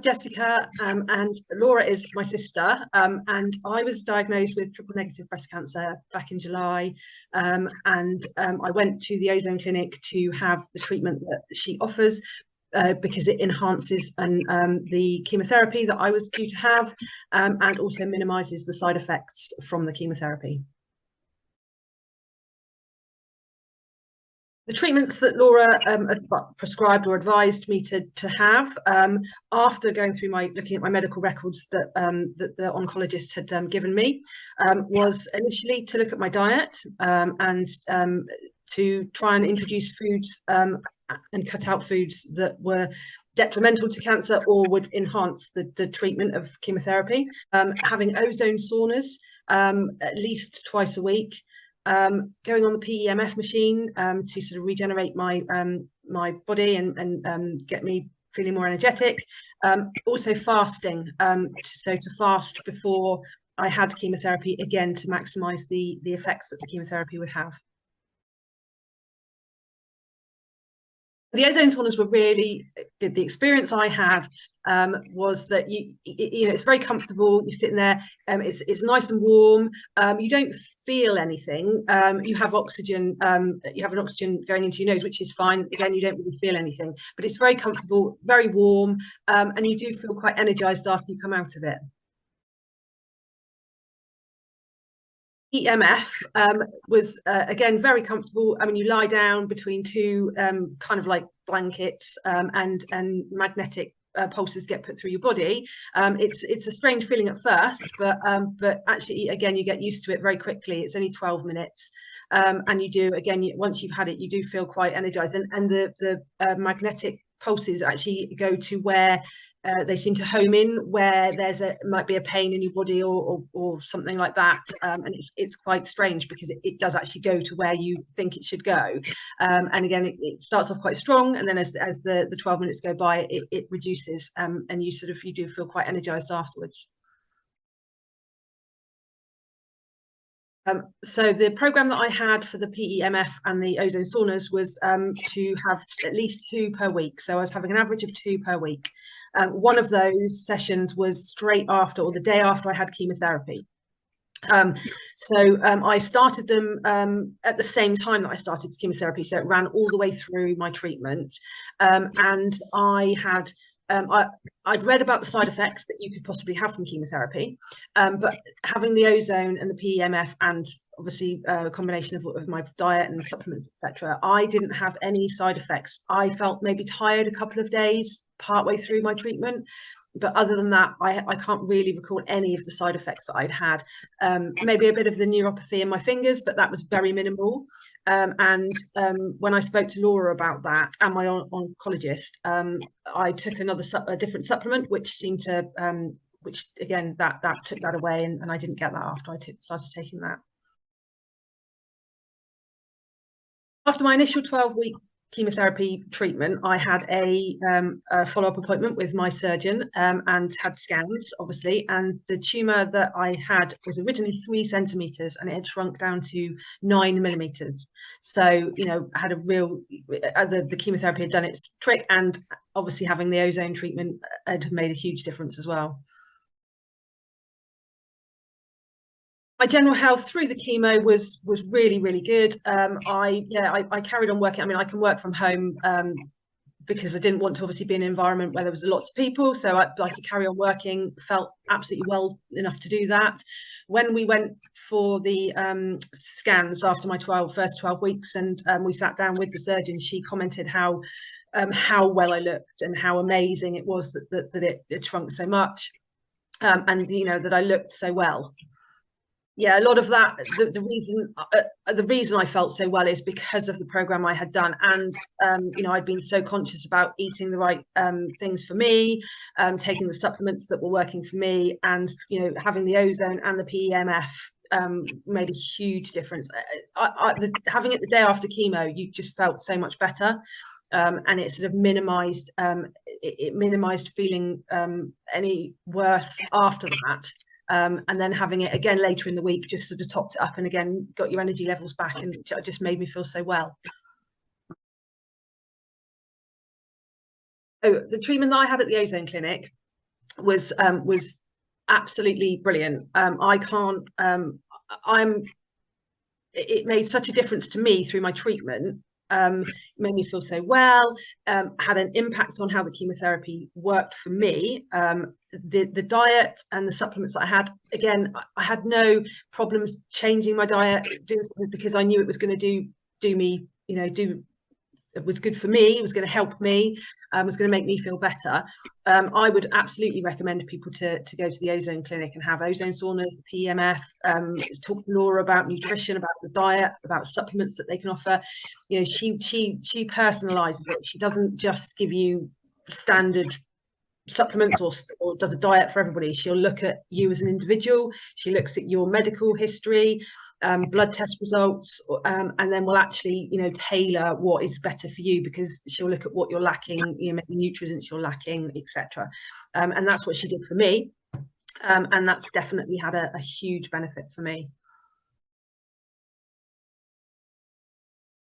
Jessica, and Laura is my sister, and I was diagnosed with triple negative breast cancer back in July, and I went to the Ozone Clinic to have the treatment that she offers, because it enhances the chemotherapy that I was due to have, and also minimises the side effects from the chemotherapy. The treatments that Laura prescribed or advised me to have, after going through looking at my medical records that the oncologist had given me, was initially to look at my diet, and to try and introduce foods and cut out foods that were detrimental to cancer or would enhance the treatment of chemotherapy. Having ozone saunas at least twice a week. Going on the PEMF machine to sort of regenerate my my body and get me feeling more energetic. Also fasting, so to fast before I had chemotherapy, again to maximise the effects that the chemotherapy would have. The ozone saunas were really good. The experience I had was that you know, it's very comfortable. You're sitting there, it's nice and warm. You don't feel anything. You have oxygen. You have an oxygen going into your nose, which is fine. Again, you don't really feel anything, but it's very comfortable, very warm, and you do feel quite energized after you come out of it. PEMF was again very comfortable. I mean, you lie down between two kind of like blankets, and magnetic pulses get put through your body. It's a strange feeling at first, but actually, again, you get used to it very quickly. It's only 12 minutes, and you do, again, once you've had it, you do feel quite energized. And the magnetic pulses actually go to where they seem to home in, where might be a pain in your body or something like that, and it's quite strange because it does actually go to where you think it should go, and again it starts off quite strong, and then as the 12 minutes go by, it reduces, and you do feel quite energized afterwards. So the program that I had for the PEMF and the ozone saunas was to have at least 2 per week. So I was having an average of 2 per week. One of those sessions was straight after, or the day after I had chemotherapy. I started them at the same time that I started chemotherapy. So it ran all the way through my treatment. And I had I'd read about the side effects that you could possibly have from chemotherapy, but having the ozone and the PEMF, and obviously a combination of my diet and supplements, etc., I didn't have any side effects. I felt maybe tired a couple of days partway through my treatment, but other than that, I can't really recall any of the side effects that I'd had. Maybe a bit of the neuropathy in my fingers, but that was very minimal. When I spoke to Laura about that, and my oncologist, I took a different supplement, which seemed to, which again, that took that away, and I didn't get that after I started taking that. After my initial 12-week chemotherapy treatment, I had a follow-up appointment with my surgeon, and had scans, obviously, and the tumour that I had was originally 3 centimetres and it had shrunk down to 9 millimetres. So, you know, had a real, the chemotherapy had done its trick, and obviously having the ozone treatment had made a huge difference as well. My general health through the chemo was really, really good. I carried on working. I mean, I can work from home because I didn't want to obviously be in an environment where there was lots of people. So I could carry on working, felt absolutely well enough to do that. When we went for the scans after my first 12 weeks, and we sat down with the surgeon, she commented how well I looked and how amazing it was that it shrunk so much, and, you know, that I looked so well. Yeah, a lot of that, the reason I felt so well is because of the program I had done, and you know, I'd been so conscious about eating the right things for me, taking the supplements that were working for me, and, you know, having the ozone and the PEMF made a huge difference. Having it the day after chemo, you just felt so much better, and it sort of minimized feeling any worse after that. And then having it again later in the week just sort of topped it up, and again got your energy levels back, and it just made me feel so well. Oh, the treatment that I had at the Ozone Clinic was absolutely brilliant. I can't. It made such a difference to me through my treatment. Made me feel so well, had an impact on how the chemotherapy worked for me. The diet and the supplements that I had, again, I had no problems changing my diet, doing something because I knew it was going to do me, it was good for me, it was going to help me, was going to make me feel better. I would absolutely recommend people to go to the Ozone Clinic and have ozone saunas, PEMF, talk to Laura about nutrition, about the diet, about supplements that they can offer. She personalizes it. She doesn't just give you standard supplements or does a diet for everybody. She'll look at you as an individual. She looks at your medical history, blood test results, and then will actually, tailor what is better for you, because she'll look at what you're lacking, maybe nutrients you're lacking, etc. And that's what she did for me. And that's definitely had a huge benefit for me.